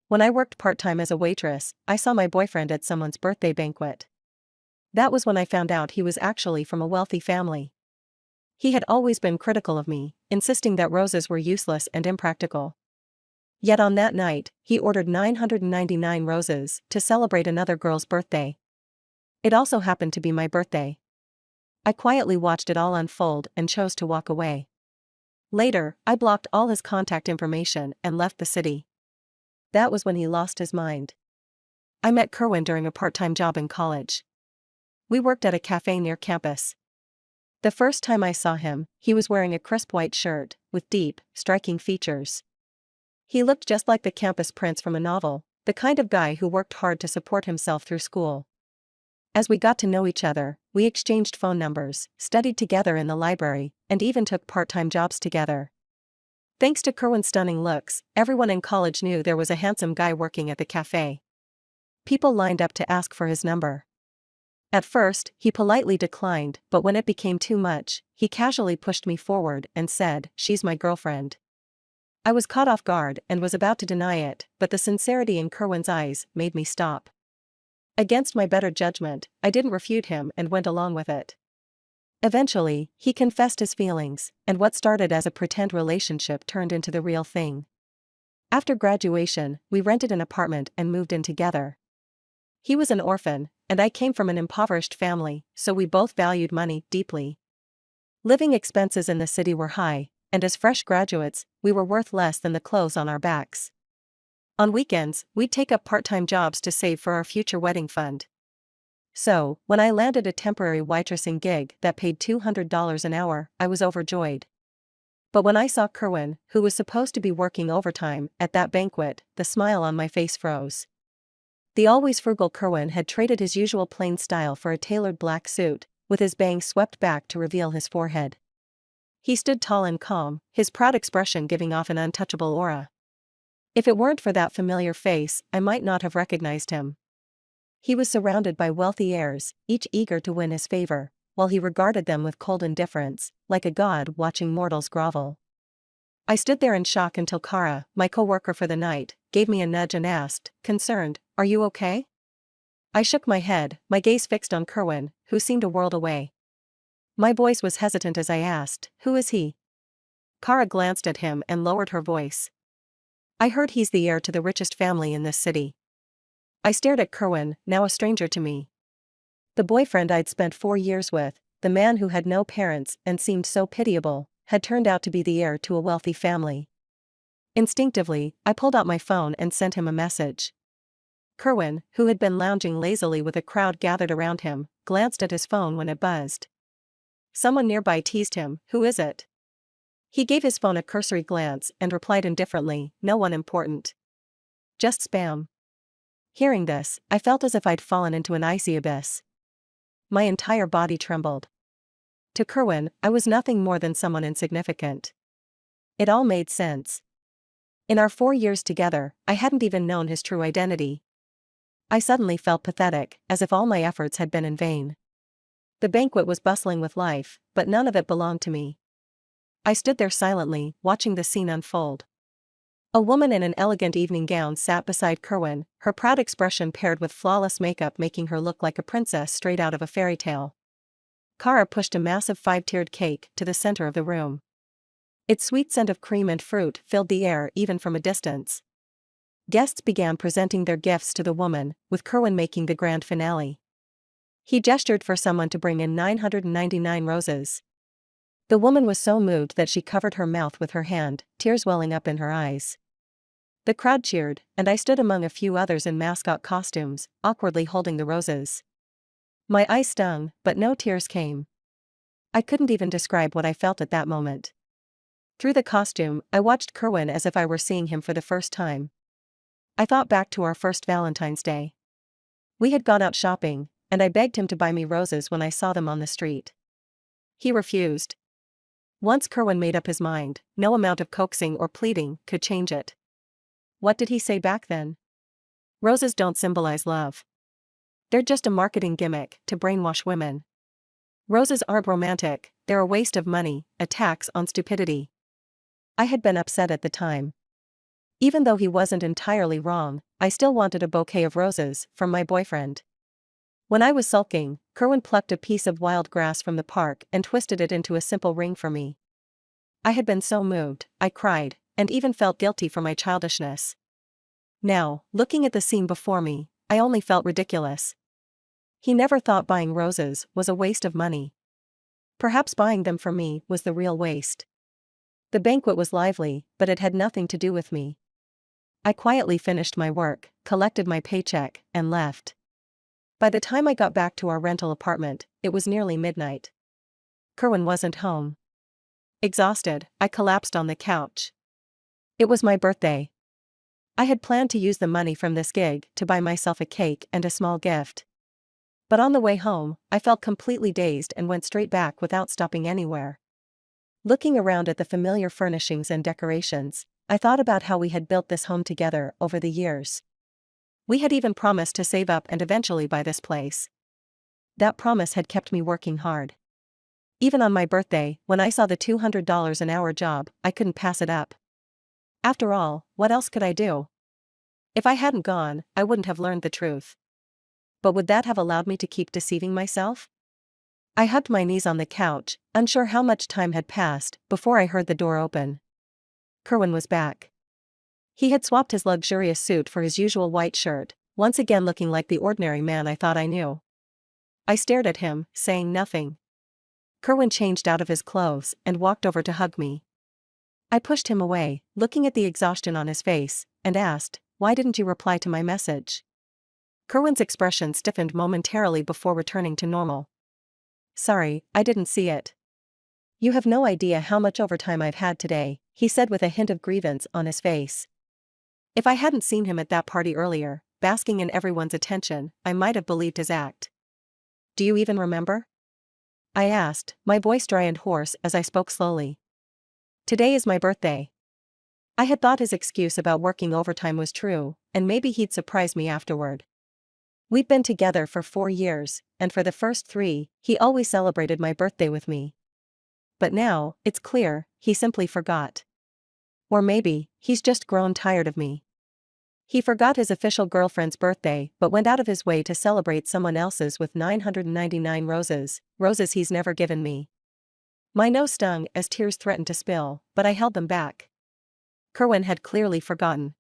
When I worked part-time as a waitress, I saw my boyfriend at someone's birthday banquet. That was when I found out he was actually from a wealthy family. He had always been critical of me, insisting that roses were useless and impractical. Yet on that night, he ordered 999 roses to celebrate another girl's birthday. It also happened to be my birthday. I quietly watched it all unfold and chose to walk away. Later, I blocked all his contact information and left the city. That was when he lost his mind. I met Kerwin during a part-time job in college. We worked at a cafe near campus. The first time I saw him, he was wearing a crisp white shirt, with deep, striking features. He looked just like the campus prince from a novel, the kind of guy who worked hard to support himself through school. As we got to know each other, we exchanged phone numbers, studied together in the library, and even took part-time jobs together. Thanks to Kerwin's stunning looks, everyone in college knew there was a handsome guy working at the cafe. People lined up to ask for his number. At first, he politely declined, but when it became too much, he casually pushed me forward and said, "She's my girlfriend." I was caught off guard and was about to deny it, but the sincerity in Kerwin's eyes made me stop. Against my better judgment, I didn't refute him and went along with it. Eventually, he confessed his feelings, and what started as a pretend relationship turned into the real thing. After graduation, we rented an apartment and moved in together. He was an orphan, and I came from an impoverished family, so we both valued money deeply. Living expenses in the city were high, and as fresh graduates, we were worth less than the clothes on our backs. On weekends, we'd take up part-time jobs to save for our future wedding fund. So, when I landed a temporary waitressing gig that paid $200 an hour, I was overjoyed. But when I saw Kerwin, who was supposed to be working overtime, at that banquet, the smile on my face froze. The always frugal Kerwin had traded his usual plain style for a tailored black suit, with his bangs swept back to reveal his forehead. He stood tall and calm, his proud expression giving off an untouchable aura. If it weren't for that familiar face, I might not have recognized him. He was surrounded by wealthy heirs, each eager to win his favor, while he regarded them with cold indifference, like a god watching mortals grovel. I stood there in shock until Kara, my co-worker for the night, gave me a nudge and asked, concerned, "Are you okay?" I shook my head, my gaze fixed on Kerwin, who seemed a world away. My voice was hesitant as I asked, "Who is he?" Kara glanced at him and lowered her voice. "I heard he's the heir to the richest family in this city." I stared at Kerwin, now a stranger to me. The boyfriend I'd spent 4 years with, the man who had no parents and seemed so pitiable, had turned out to be the heir to a wealthy family. Instinctively, I pulled out my phone and sent him a message. Kerwin, who had been lounging lazily with a crowd gathered around him, glanced at his phone when it buzzed. Someone nearby teased him, "Who is it?" He gave his phone a cursory glance and replied indifferently, "No one important. Just spam." Hearing this, I felt as if I'd fallen into an icy abyss. My entire body trembled. To Kerwin, I was nothing more than someone insignificant. It all made sense. In our 4 years together, I hadn't even known his true identity. I suddenly felt pathetic, as if all my efforts had been in vain. The banquet was bustling with life, but none of it belonged to me. I stood there silently, watching the scene unfold. A woman in an elegant evening gown sat beside Kerwin, her proud expression paired with flawless makeup making her look like a princess straight out of a fairy tale. Kara pushed a massive 5-tiered cake to the center of the room. Its sweet scent of cream and fruit filled the air even from a distance. Guests began presenting their gifts to the woman, with Kerwin making the grand finale. He gestured for someone to bring in 999 roses. The woman was so moved that she covered her mouth with her hand, tears welling up in her eyes. The crowd cheered, and I stood among a few others in mascot costumes, awkwardly holding the roses. My eyes stung, but no tears came. I couldn't even describe what I felt at that moment. Through the costume, I watched Kerwin as if I were seeing him for the first time. I thought back to our first Valentine's Day. We had gone out shopping, and I begged him to buy me roses when I saw them on the street. He refused. Once Kerwin made up his mind, no amount of coaxing or pleading could change it. What did he say back then? Roses don't symbolize love. They're just a marketing gimmick to brainwash women. Roses aren't romantic, they're a waste of money, a tax on stupidity. I had been upset at the time. Even though he wasn't entirely wrong, I still wanted a bouquet of roses from my boyfriend. When I was sulking, Kerwin plucked a piece of wild grass from the park and twisted it into a simple ring for me. I had been so moved, I cried, and even felt guilty for my childishness. Now, looking at the scene before me, I only felt ridiculous. He never thought buying roses was a waste of money. Perhaps buying them for me was the real waste. The banquet was lively, but it had nothing to do with me. I quietly finished my work, collected my paycheck, and left. By the time I got back to our rental apartment, it was nearly midnight. Kerwin wasn't home. Exhausted, I collapsed on the couch. It was my birthday. I had planned to use the money from this gig to buy myself a cake and a small gift. But on the way home, I felt completely dazed and went straight back without stopping anywhere. Looking around at the familiar furnishings and decorations, I thought about how we had built this home together over the years. We had even promised to save up and eventually buy this place. That promise had kept me working hard. Even on my birthday, when I saw the $200 an hour job, I couldn't pass it up. After all, what else could I do? If I hadn't gone, I wouldn't have learned the truth. But would that have allowed me to keep deceiving myself? I hugged my knees on the couch, unsure how much time had passed before I heard the door open. Kerwin was back. He had swapped his luxurious suit for his usual white shirt, once again looking like the ordinary man I thought I knew. I stared at him, saying nothing. Kerwin changed out of his clothes and walked over to hug me. I pushed him away, looking at the exhaustion on his face, and asked, "Why didn't you reply to my message?" Kerwin's expression stiffened momentarily before returning to normal. "Sorry, I didn't see it. You have no idea how much overtime I've had today," he said with a hint of grievance on his face. If I hadn't seen him at that party earlier, basking in everyone's attention, I might have believed his act. "Do you even remember?" I asked, my voice dry and hoarse as I spoke slowly. "Today is my birthday." I had thought his excuse about working overtime was true, and maybe he'd surprise me afterward. We'd been together for 4 years, and for the first 3, he always celebrated my birthday with me. But now, it's clear, he simply forgot. Or maybe, he's just grown tired of me. He forgot his official girlfriend's birthday but went out of his way to celebrate someone else's with 999 roses, roses he's never given me. My nose stung as tears threatened to spill, but I held them back. Kerwin had clearly forgotten.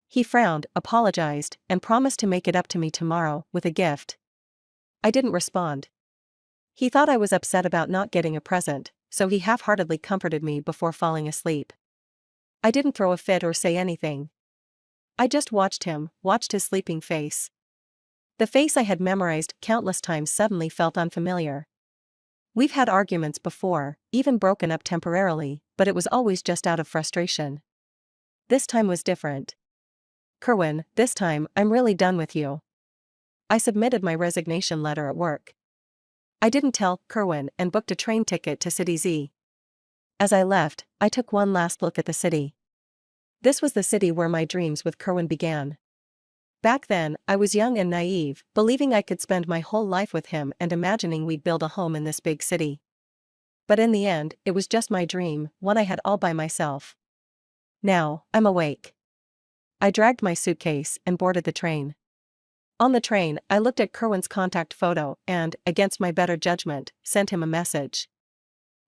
He frowned, apologized, and promised to make it up to me tomorrow with a gift. I didn't respond. He thought I was upset about not getting a present, so he half-heartedly comforted me before falling asleep. I didn't throw a fit or say anything. I just watched his sleeping face. The face I had memorized countless times suddenly felt unfamiliar. We've had arguments before, even broken up temporarily, but it was always just out of frustration. This time was different. "Kerwin, this time, I'm really done with you." I submitted my resignation letter at work. I didn't tell Kerwin and booked a train ticket to City Z. As I left, I took one last look at the city. This was the city where my dreams with Kerwin began. Back then, I was young and naive, believing I could spend my whole life with him and imagining we'd build a home in this big city. But in the end, it was just my dream, one I had all by myself. Now, I'm awake. I dragged my suitcase and boarded the train. On the train, I looked at Kerwin's contact photo and, against my better judgment, sent him a message.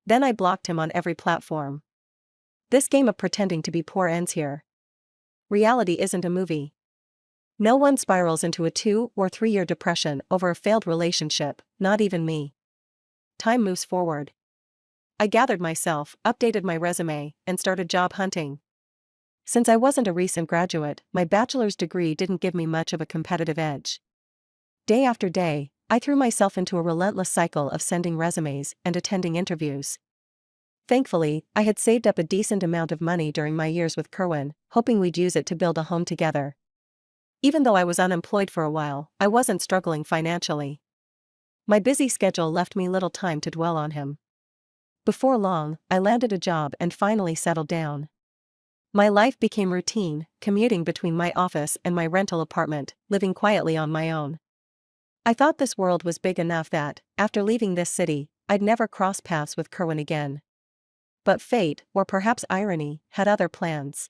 Then I blocked him on every platform. This game of pretending to be poor ends here. Reality isn't a movie. No one spirals into a 2 or 3 year depression over a failed relationship, not even me. Time moves forward. I gathered myself, updated my resume, and started job hunting. Since I wasn't a recent graduate, my bachelor's degree didn't give me much of a competitive edge. Day after day, I threw myself into a relentless cycle of sending resumes and attending interviews. Thankfully, I had saved up a decent amount of money during my years with Kerwin, hoping we'd use it to build a home together. Even though I was unemployed for a while, I wasn't struggling financially. My busy schedule left me little time to dwell on him. Before long, I landed a job and finally settled down. My life became routine, commuting between my office and my rental apartment, living quietly on my own. I thought this world was big enough that, after leaving this city, I'd never cross paths with Kerwin again. But fate, or perhaps irony, had other plans.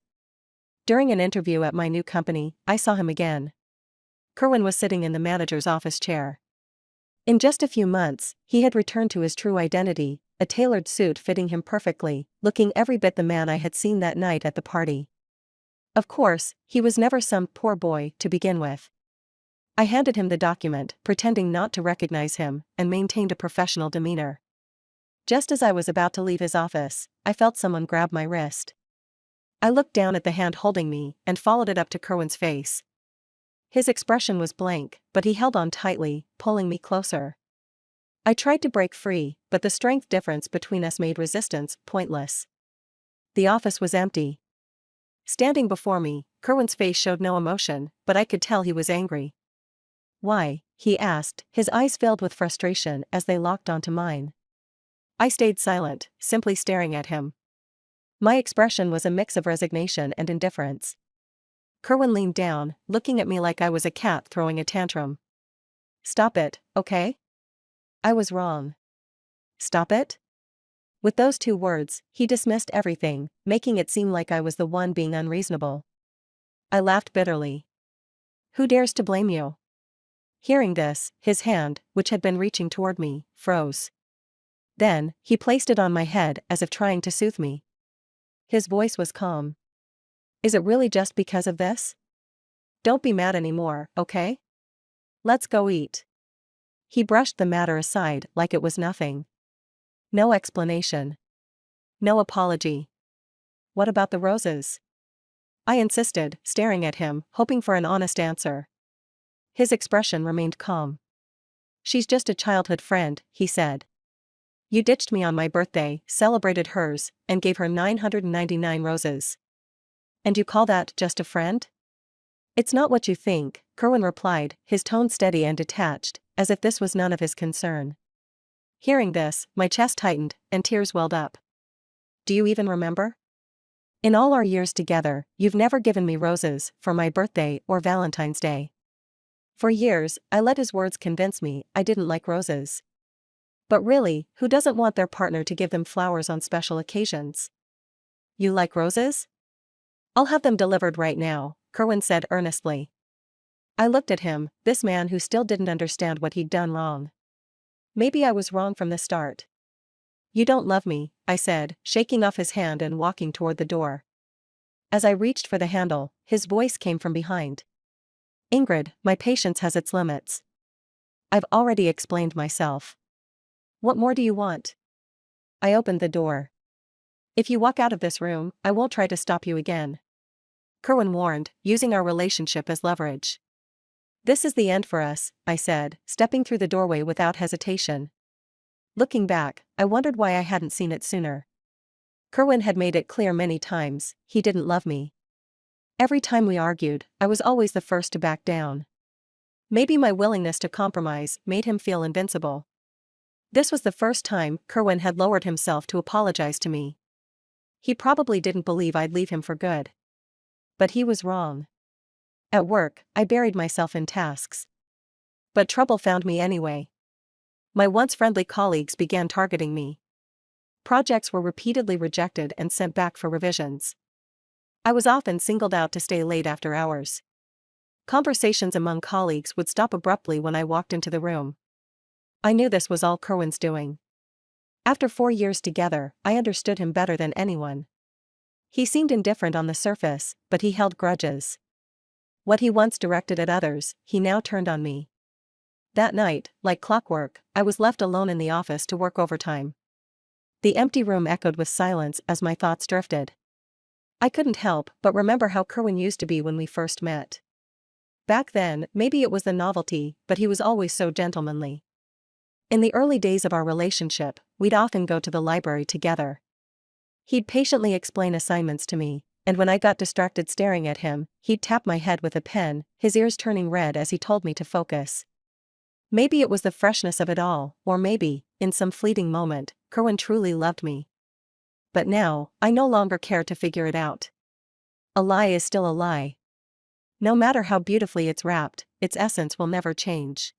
During an interview at my new company, I saw him again. Kerwin was sitting in the manager's office chair. In just a few months, he had returned to his true identity, a tailored suit fitting him perfectly, looking every bit the man I had seen that night at the party. Of course, he was never some poor boy to begin with. I handed him the document, pretending not to recognize him, and maintained a professional demeanor. Just as I was about to leave his office, I felt someone grab my wrist. I looked down at the hand holding me and followed it up to Kerwin's face. His expression was blank, but he held on tightly, pulling me closer. I tried to break free, but the strength difference between us made resistance pointless. The office was empty. Standing before me, Kerwin's face showed no emotion, but I could tell he was angry. "Why?" he asked, his eyes filled with frustration as they locked onto mine. I stayed silent, simply staring at him. My expression was a mix of resignation and indifference. Kerwin leaned down, looking at me like I was a cat throwing a tantrum. "Stop it, okay?" I was wrong. Stop it? With those two words, he dismissed everything, making it seem like I was the one being unreasonable. I laughed bitterly. "Who dares to blame you?" Hearing this, his hand, which had been reaching toward me, froze. Then, he placed it on my head as if trying to soothe me. His voice was calm. "Is it really just because of this? Don't be mad anymore, okay? Let's go eat." He brushed the matter aside like it was nothing. No explanation. No apology. "What about the roses?" I insisted, staring at him, hoping for an honest answer. His expression remained calm. "She's just a childhood friend," he said. "You ditched me on my birthday, celebrated hers, and gave her 999 roses. And you call that just a friend?" "It's not what you think," Kerwin replied, his tone steady and detached, as if this was none of his concern. Hearing this, my chest tightened, and tears welled up. "Do you even remember? In all our years together, you've never given me roses for my birthday or Valentine's Day." For years, I let his words convince me I didn't like roses. But really, who doesn't want their partner to give them flowers on special occasions? "You like roses? I'll have them delivered right now," Kerwin said earnestly. I looked at him, this man who still didn't understand what he'd done wrong. Maybe I was wrong from the start. "You don't love me," I said, shaking off his hand and walking toward the door. As I reached for the handle, his voice came from behind. "Ingrid, my patience has its limits. I've already explained myself. What more do you want?" I opened the door. "If you walk out of this room, I won't try to stop you again," Kerwin warned, using our relationship as leverage. "This is the end for us," I said, stepping through the doorway without hesitation. Looking back, I wondered why I hadn't seen it sooner. Kerwin had made it clear many times, he didn't love me. Every time we argued, I was always the first to back down. Maybe my willingness to compromise made him feel invincible. This was the first time Kerwin had lowered himself to apologize to me. He probably didn't believe I'd leave him for good. But he was wrong. At work, I buried myself in tasks. But trouble found me anyway. My once friendly colleagues began targeting me. Projects were repeatedly rejected and sent back for revisions. I was often singled out to stay late after hours. Conversations among colleagues would stop abruptly when I walked into the room. I knew this was all Kerwin's doing. After 4 years together, I understood him better than anyone. He seemed indifferent on the surface, but he held grudges. What he once directed at others, he now turned on me. That night, like clockwork, I was left alone in the office to work overtime. The empty room echoed with silence as my thoughts drifted. I couldn't help but remember how Kerwin used to be when we first met. Back then, maybe it was the novelty, but he was always so gentlemanly. In the early days of our relationship, we'd often go to the library together. He'd patiently explain assignments to me, and when I got distracted staring at him, he'd tap my head with a pen, his ears turning red as he told me to focus. Maybe it was the freshness of it all, or maybe, in some fleeting moment, Kerwin truly loved me. But now, I no longer care to figure it out. A lie is still a lie. No matter how beautifully it's wrapped, its essence will never change.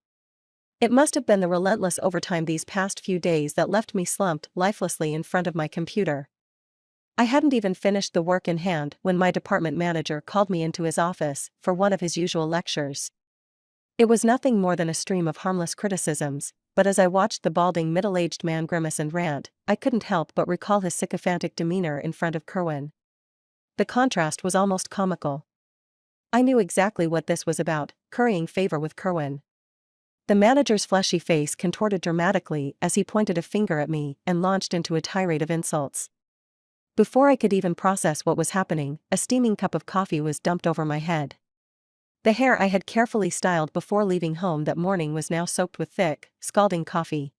It must have been the relentless overtime these past few days that left me slumped lifelessly in front of my computer. I hadn't even finished the work in hand when my department manager called me into his office for one of his usual lectures. It was nothing more than a stream of harmless criticisms, but as I watched the balding middle-aged man grimace and rant, I couldn't help but recall his sycophantic demeanor in front of Kerwin. The contrast was almost comical. I knew exactly what this was about, currying favor with Kerwin. The manager's fleshy face contorted dramatically as he pointed a finger at me and launched into a tirade of insults. Before I could even process what was happening, a steaming cup of coffee was dumped over my head. The hair I had carefully styled before leaving home that morning was now soaked with thick, scalding coffee.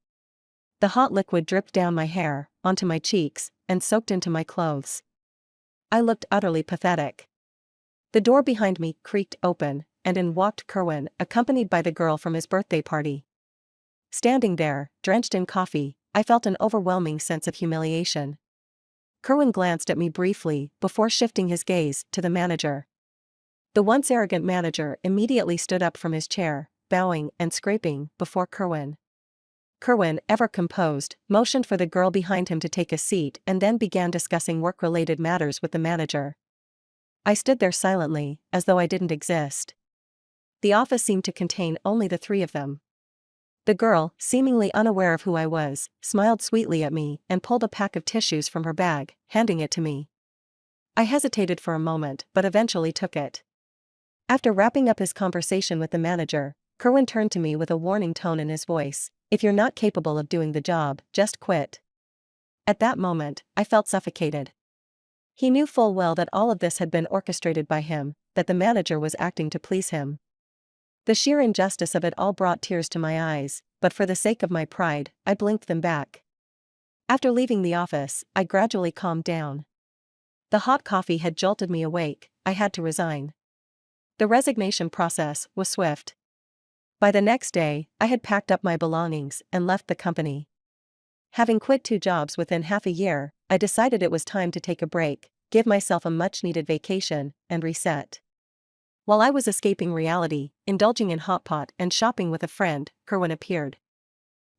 The hot liquid dripped down my hair, onto my cheeks, and soaked into my clothes. I looked utterly pathetic. The door behind me creaked open, and in walked Kerwin, accompanied by the girl from his birthday party. Standing there, drenched in coffee, I felt an overwhelming sense of humiliation. Kerwin glanced at me briefly before shifting his gaze to the manager. The once arrogant manager immediately stood up from his chair, bowing and scraping before Kerwin. Kerwin, ever composed, motioned for the girl behind him to take a seat and then began discussing work-related matters with the manager. I stood there silently, as though I didn't exist. The office seemed to contain only the three of them. The girl, seemingly unaware of who I was, smiled sweetly at me and pulled a pack of tissues from her bag, handing it to me. I hesitated for a moment but eventually took it. After wrapping up his conversation with the manager, Kerwin turned to me with a warning tone in his voice. "If you're not capable of doing the job, just quit." At that moment, I felt suffocated. He knew full well that all of this had been orchestrated by him, that the manager was acting to please him. The sheer injustice of it all brought tears to my eyes, but for the sake of my pride, I blinked them back. After leaving the office, I gradually calmed down. The hot coffee had jolted me awake. I had to resign. The resignation process was swift. By the next day, I had packed up my belongings and left the company. Having quit 2 jobs within half a year, I decided it was time to take a break, give myself a much-needed vacation, and reset. While I was escaping reality, indulging in hot pot and shopping with a friend, Kerwin appeared.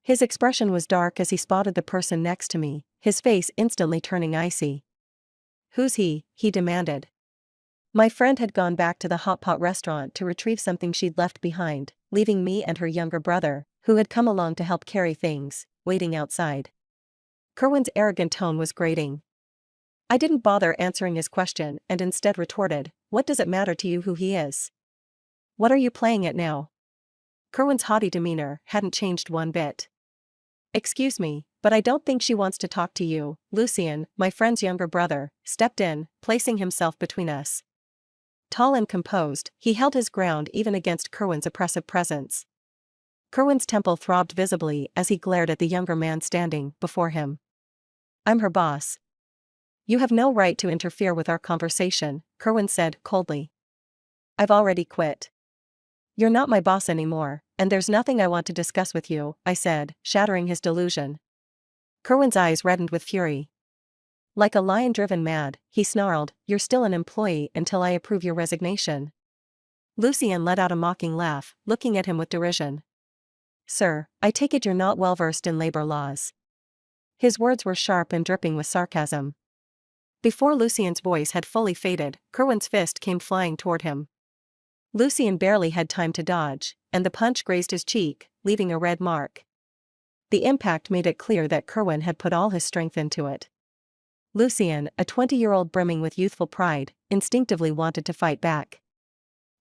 His expression was dark as he spotted the person next to me, his face instantly turning icy. "Who's he?" he demanded. My friend had gone back to the hot pot restaurant to retrieve something she'd left behind, leaving me and her younger brother, who had come along to help carry things, waiting outside. Kerwin's arrogant tone was grating. I didn't bother answering his question and instead retorted, "What does it matter to you who he is? What are you playing at now?" Kerwin's haughty demeanor hadn't changed one bit. "Excuse me, but I don't think she wants to talk to you." Lucien, my friend's younger brother, stepped in, placing himself between us. Tall and composed, he held his ground even against Kerwin's oppressive presence. Kerwin's temple throbbed visibly as he glared at the younger man standing before him. "I'm her boss. You have no right to interfere with our conversation," Kerwin said coldly. "I've already quit. You're not my boss anymore, and there's nothing I want to discuss with you," I said, shattering his delusion. Kerwin's eyes reddened with fury. Like a lion driven mad, he snarled, "You're still an employee until I approve your resignation." Lucien let out a mocking laugh, looking at him with derision. "Sir, I take it you're not well versed in labor laws." His words were sharp and dripping with sarcasm. Before Lucien's voice had fully faded, Kerwin's fist came flying toward him. Lucien barely had time to dodge, and the punch grazed his cheek, leaving a red mark. The impact made it clear that Kerwin had put all his strength into it. Lucien, a 20-year-old brimming with youthful pride, instinctively wanted to fight back.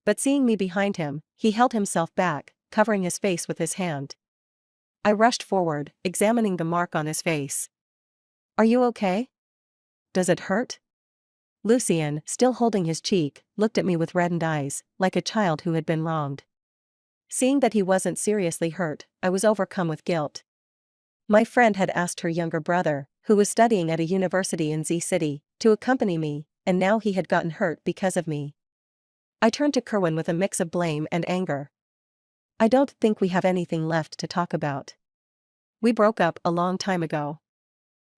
But seeing me behind him, he held himself back, covering his face with his hand. I rushed forward, examining the mark on his face. "Are you okay? Does it hurt?" Lucien, still holding his cheek, looked at me with reddened eyes, like a child who had been wronged. Seeing that he wasn't seriously hurt, I was overcome with guilt. My friend had asked her younger brother, who was studying at a university in Z City, to accompany me, and now he had gotten hurt because of me. I turned to Kerwin with a mix of blame and anger. "I don't think we have anything left to talk about. We broke up a long time ago.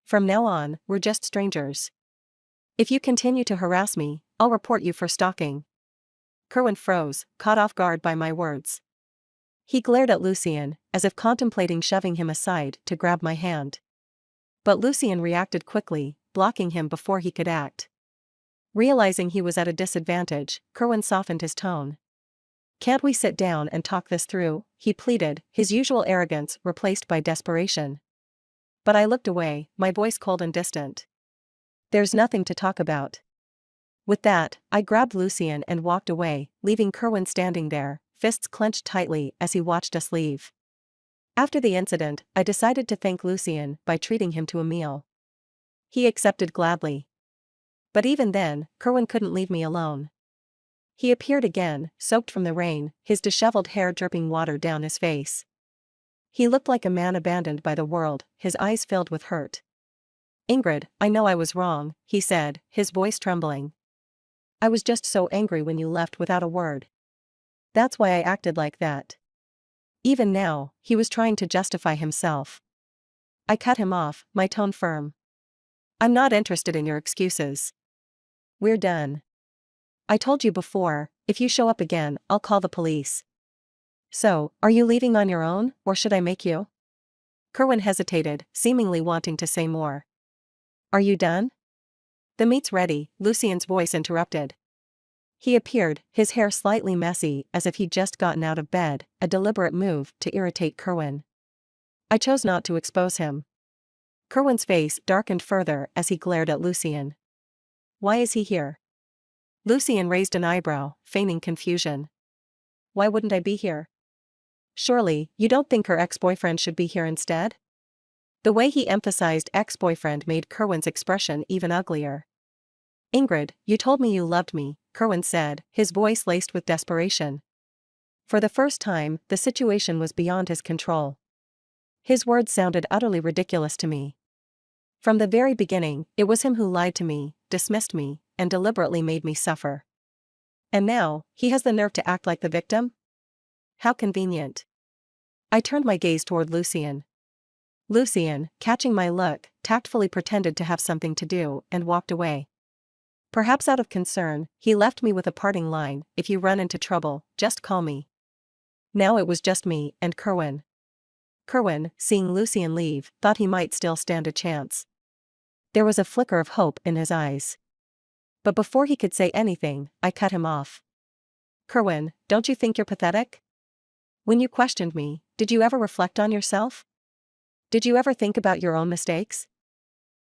From now on, we're just strangers. If you continue to harass me, I'll report you for stalking." Kerwin froze, caught off guard by my words. He glared at Lucien, as if contemplating shoving him aside to grab my hand. But Lucien reacted quickly, blocking him before he could act. Realizing he was at a disadvantage, Kerwin softened his tone. "Can't we sit down and talk this through?" he pleaded, his usual arrogance replaced by desperation. But I looked away, my voice cold and distant. "There's nothing to talk about." With that, I grabbed Lucien and walked away, leaving Kerwin standing there, fists clenched tightly as he watched us leave. After the incident, I decided to thank Lucien by treating him to a meal. He accepted gladly. But even then, Kerwin couldn't leave me alone. He appeared again, soaked from the rain, his disheveled hair dripping water down his face. He looked like a man abandoned by the world, his eyes filled with hurt. "Ingrid, I know I was wrong," he said, his voice trembling. "I was just so angry when you left without a word. That's why I acted like that." Even now, he was trying to justify himself. I cut him off, my tone firm. "I'm not interested in your excuses. We're done. I told you before, if you show up again, I'll call the police." "So, are you leaving on your own, or should I make you?" Kerwin hesitated, seemingly wanting to say more. "Are you done?" "The meat's ready," Lucien's voice interrupted. He appeared, his hair slightly messy as if he'd just gotten out of bed, a deliberate move to irritate Kerwin. I chose not to expose him. Kerwin's face darkened further as he glared at Lucien. "Why is he here?" Lucien raised an eyebrow, feigning confusion. "Why wouldn't I be here? Surely, you don't think her ex-boyfriend should be here instead?" The way he emphasized ex-boyfriend made Kerwin's expression even uglier. "Ingrid, you told me you loved me," Kerwin said, his voice laced with desperation. For the first time, the situation was beyond his control. His words sounded utterly ridiculous to me. From the very beginning, it was him who lied to me, dismissed me, and deliberately made me suffer. And now, he has the nerve to act like the victim? How convenient. I turned my gaze toward Lucien. Lucien, catching my look, tactfully pretended to have something to do and walked away. Perhaps out of concern, he left me with a parting line: "If you run into trouble, just call me." Now it was just me and Kerwin. Kerwin, seeing Lucien leave, thought he might still stand a chance. There was a flicker of hope in his eyes. But before he could say anything, I cut him off. "Kerwin, don't you think you're pathetic? When you questioned me, did you ever reflect on yourself? Did you ever think about your own mistakes?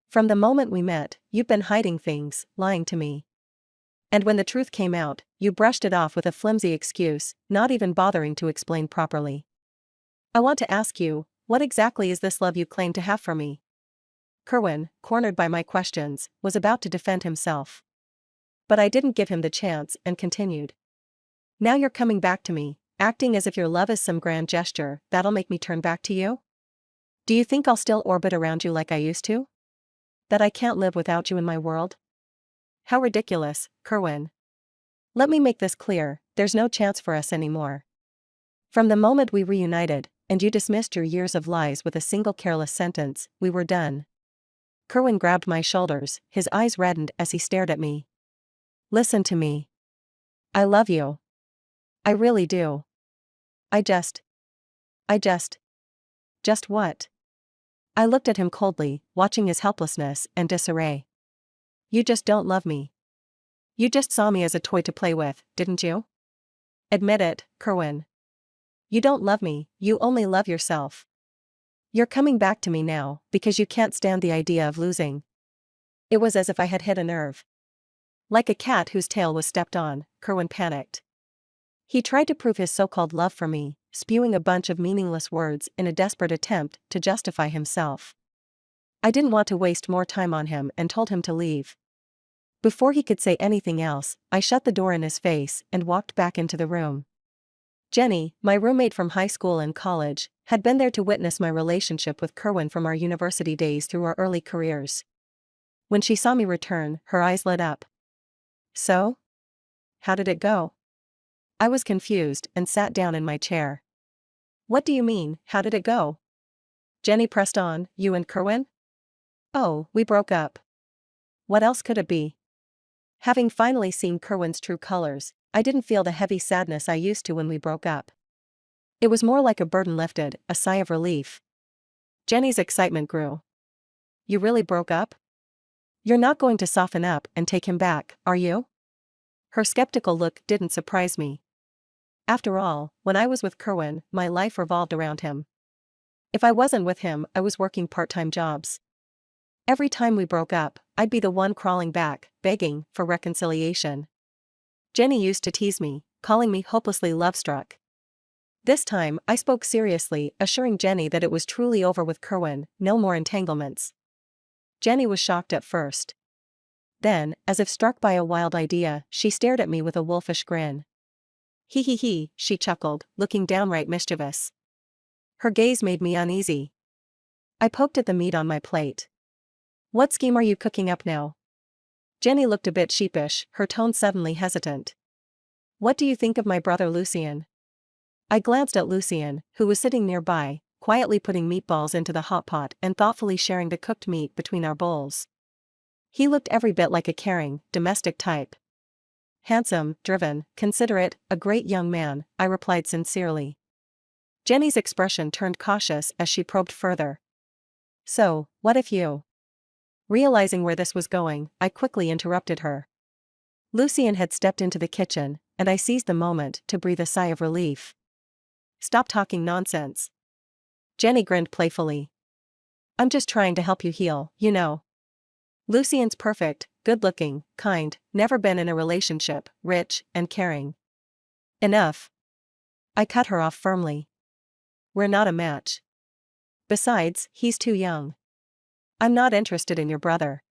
From the moment we met, you've been hiding things, lying to me. And when the truth came out, you brushed it off with a flimsy excuse, not even bothering to explain properly. I want to ask you, what exactly is this love you claim to have for me?" Kerwin, cornered by my questions, was about to defend himself. But I didn't give him the chance and continued. "Now you're coming back to me, acting as if your love is some grand gesture that'll make me turn back to you? Do you think I'll still orbit around you like I used to? That I can't live without you in my world? How ridiculous, Kerwin. Let me make this clear, there's no chance for us anymore. From the moment we reunited, and you dismissed your years of lies with a single careless sentence, we were done." Kerwin grabbed my shoulders, his eyes reddened as he stared at me. "Listen to me. I love you. I really do. I just. Just what?" I looked at him coldly, watching his helplessness and disarray. "You just don't love me. You just saw me as a toy to play with, didn't you? Admit it, Kerwin. You don't love me, you only love yourself. You're coming back to me now, because you can't stand the idea of losing." It was as if I had hit a nerve. Like a cat whose tail was stepped on, Kerwin panicked. He tried to prove his so-called love for me, spewing a bunch of meaningless words in a desperate attempt to justify himself. I didn't want to waste more time on him and told him to leave. Before he could say anything else, I shut the door in his face and walked back into the room. Jenny, my roommate from high school and college, had been there to witness my relationship with Kerwin from our university days through our early careers. When she saw me return, her eyes lit up. "So? How did it go?" I was confused and sat down in my chair. "What do you mean, how did it go?" Jenny pressed on. "You and Kerwin?" "Oh, we broke up." What else could it be? Having finally seen Kerwin's true colors, I didn't feel the heavy sadness I used to when we broke up. It was more like a burden lifted, a sigh of relief. Jenny's excitement grew. "You really broke up?" You're not going to soften up and take him back, are you? Her skeptical look didn't surprise me. After all, when I was with Kerwin, my life revolved around him. If I wasn't with him, I was working part-time jobs. Every time we broke up, I'd be the one crawling back, begging for reconciliation. Jenny used to tease me, calling me hopelessly love-struck. This time, I spoke seriously, assuring Jenny that it was truly over with Kerwin, no more entanglements. Jenny was shocked at first. Then, as if struck by a wild idea, she stared at me with a wolfish grin. Hee hee hee, she chuckled, looking downright mischievous. Her gaze made me uneasy. I poked at the meat on my plate. What scheme are you cooking up now? Jenny looked a bit sheepish, her tone suddenly hesitant. What do you think of my brother Lucien? I glanced at Lucien, who was sitting nearby, quietly putting meatballs into the hot pot and thoughtfully sharing the cooked meat between our bowls. He looked every bit like a caring, domestic type. Handsome, driven, considerate, a great young man, I replied sincerely. Jenny's expression turned cautious as she probed further. So, what if you? Realizing where this was going, I quickly interrupted her. Lucien had stepped into the kitchen, and I seized the moment to breathe a sigh of relief. Stop talking nonsense. Jenny grinned playfully. I'm just trying to help you heal, you know. Lucien's perfect, good-looking, kind, never been in a relationship, rich, and caring. Enough. I cut her off firmly. We're not a match. Besides, he's too young. I'm not interested in your brother.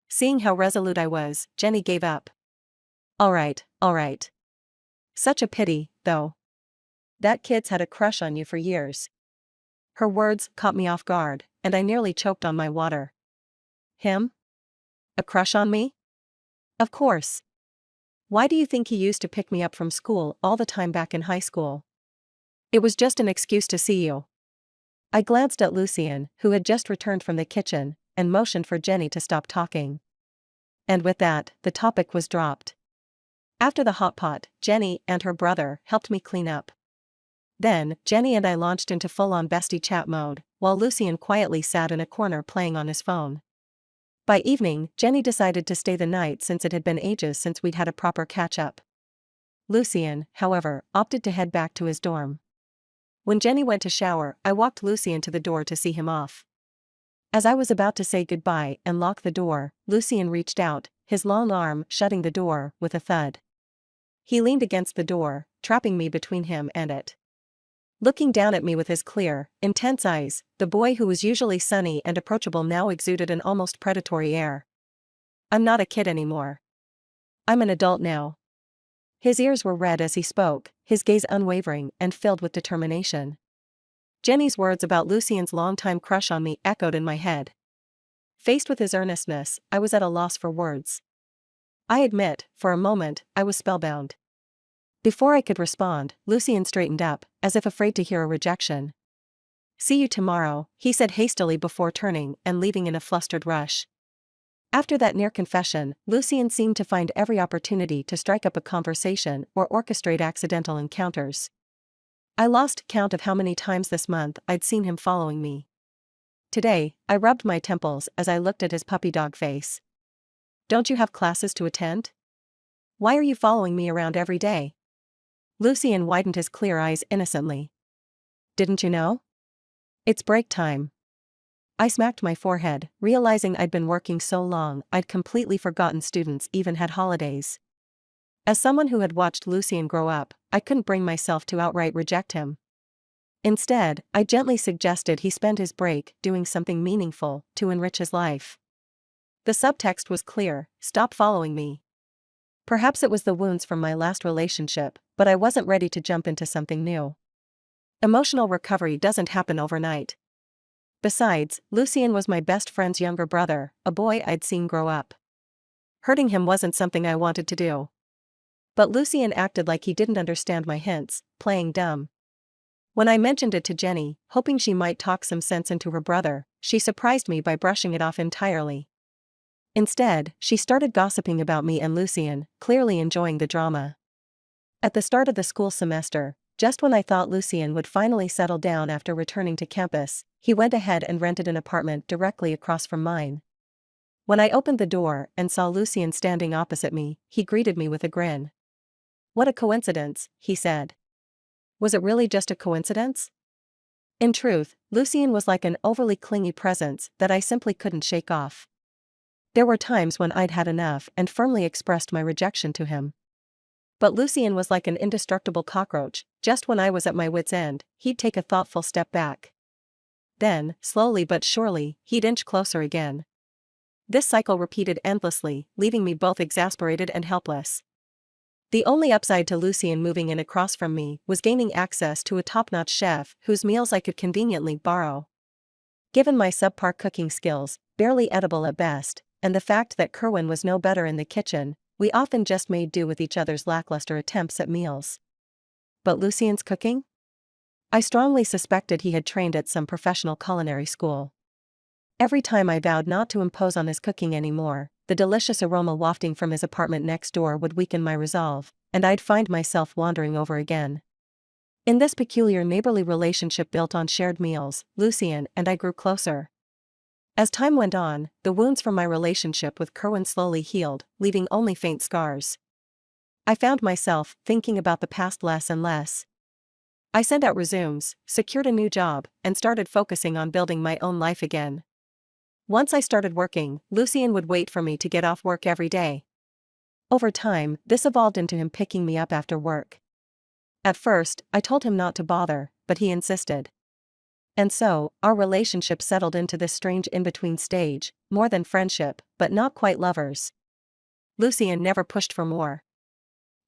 Seeing how resolute I was, Jenny gave up. All right. Such a pity, though. That kid's had a crush on you for years. Her words caught me off guard, and I nearly choked on my water. Him? A crush on me? Of course. Why do you think he used to pick me up from school all the time back in high school? It was just an excuse to see you. I glanced at Lucien, who had just returned from the kitchen, and motioned for Jenny to stop talking. And with that, the topic was dropped. After the hot pot, Jenny and her brother helped me clean up. Then, Jenny and I launched into full-on bestie chat mode, while Lucien quietly sat in a corner playing on his phone. By evening, Jenny decided to stay the night since it had been ages since we'd had a proper catch-up. Lucien, however, opted to head back to his dorm. When Jenny went to shower, I walked Lucien to the door to see him off. As I was about to say goodbye and lock the door, Lucien reached out, his long arm shutting the door with a thud. He leaned against the door, trapping me between him and it. Looking down at me with his clear, intense eyes, the boy who was usually sunny and approachable now exuded an almost predatory air. I'm not a kid anymore. I'm an adult now. His ears were red as he spoke, his gaze unwavering and filled with determination. Jenny's words about Lucien's longtime crush on me echoed in my head. Faced with his earnestness, I was at a loss for words. I admit, for a moment, I was spellbound. Before I could respond, Lucien straightened up, as if afraid to hear a rejection. See you tomorrow, he said hastily before turning and leaving in a flustered rush. After that near confession, Lucien seemed to find every opportunity to strike up a conversation or orchestrate accidental encounters. I lost count of how many times this month I'd seen him following me. Today, I rubbed my temples as I looked at his puppy dog face. Don't you have classes to attend? Why are you following me around every day? Lucien widened his clear eyes innocently. Didn't you know? It's break time. I smacked my forehead, realizing I'd been working so long I'd completely forgotten students even had holidays. As someone who had watched Lucien grow up, I couldn't bring myself to outright reject him. Instead, I gently suggested he spend his break doing something meaningful to enrich his life. The subtext was clear: stop following me. Perhaps it was the wounds from my last relationship, but I wasn't ready to jump into something new. Emotional recovery doesn't happen overnight. Besides, Lucien was my best friend's younger brother, a boy I'd seen grow up. Hurting him wasn't something I wanted to do. But Lucien acted like he didn't understand my hints, playing dumb. When I mentioned it to Jenny, hoping she might talk some sense into her brother, she surprised me by brushing it off entirely. Instead, she started gossiping about me and Lucien, clearly enjoying the drama. At the start of the school semester, just when I thought Lucien would finally settle down after returning to campus, he went ahead and rented an apartment directly across from mine. When I opened the door and saw Lucien standing opposite me, he greeted me with a grin. "What a coincidence," he said. Was it really just a coincidence? In truth, Lucien was like an overly clingy presence that I simply couldn't shake off. There were times when I'd had enough and firmly expressed my rejection to him. But Lucien was like an indestructible cockroach. Just when I was at my wit's end, he'd take a thoughtful step back. Then, slowly but surely, he'd inch closer again. This cycle repeated endlessly, leaving me both exasperated and helpless. The only upside to Lucien moving in across from me was gaining access to a top-notch chef whose meals I could conveniently borrow. Given my subpar cooking skills, barely edible at best, and the fact that Kerwin was no better in the kitchen, we often just made do with each other's lackluster attempts at meals. But Lucien's cooking? I strongly suspected he had trained at some professional culinary school. Every time I vowed not to impose on his cooking anymore, the delicious aroma wafting from his apartment next door would weaken my resolve, and I'd find myself wandering over again. In this peculiar neighborly relationship built on shared meals, Lucien and I grew closer. As time went on, the wounds from my relationship with Kerwin slowly healed, leaving only faint scars. I found myself thinking about the past less and less. I sent out resumes, secured a new job, and started focusing on building my own life again. Once I started working, Lucien would wait for me to get off work every day. Over time, this evolved into him picking me up after work. At first, I told him not to bother, but he insisted. And so, our relationship settled into this strange in-between stage, more than friendship, but not quite lovers. Lucien never pushed for more.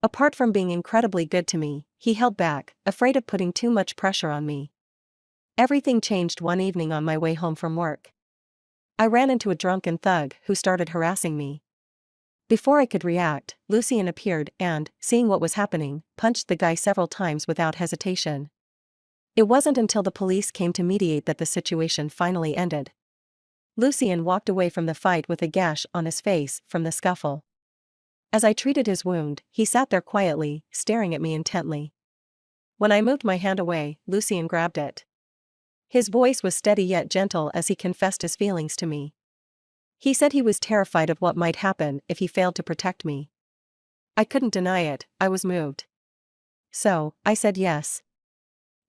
Apart from being incredibly good to me, he held back, afraid of putting too much pressure on me. Everything changed one evening on my way home from work. I ran into a drunken thug who started harassing me. Before I could react, Lucien appeared and, seeing what was happening, punched the guy several times without hesitation. It wasn't until the police came to mediate that the situation finally ended. Lucien walked away from the fight with a gash on his face from the scuffle. As I treated his wound, he sat there quietly, staring at me intently. When I moved my hand away, Lucien grabbed it. His voice was steady yet gentle as he confessed his feelings to me. He said he was terrified of what might happen if he failed to protect me. I couldn't deny it, I was moved. So, I said yes.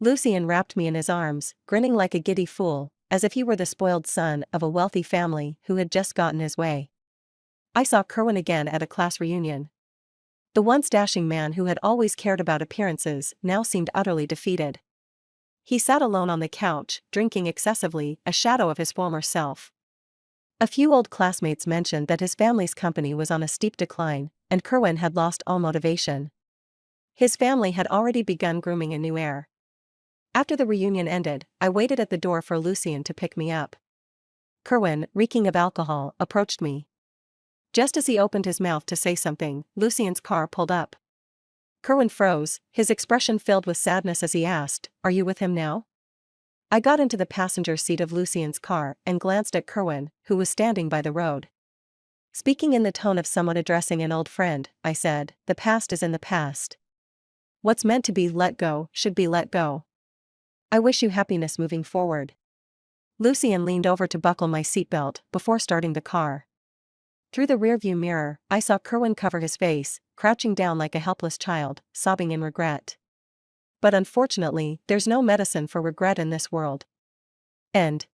Lucien wrapped me in his arms, grinning like a giddy fool, as if he were the spoiled son of a wealthy family who had just gotten his way. I saw Kerwin again at a class reunion. The once dashing man who had always cared about appearances now seemed utterly defeated. He sat alone on the couch, drinking excessively, a shadow of his former self. A few old classmates mentioned that his family's company was on a steep decline, and Kerwin had lost all motivation. His family had already begun grooming a new heir. After the reunion ended, I waited at the door for Lucien to pick me up. Kerwin, reeking of alcohol, approached me. Just as he opened his mouth to say something, Lucien's car pulled up. Kerwin froze, his expression filled with sadness as he asked, "Are you with him now?" I got into the passenger seat of Lucien's car and glanced at Kerwin, who was standing by the road. Speaking in the tone of someone addressing an old friend, I said, "The past is in the past. What's meant to be let go should be let go. I wish you happiness moving forward." Lucien leaned over to buckle my seatbelt before starting the car. Through the rearview mirror, I saw Kerwin cover his face, crouching down like a helpless child, sobbing in regret. But unfortunately, there's no medicine for regret in this world. End.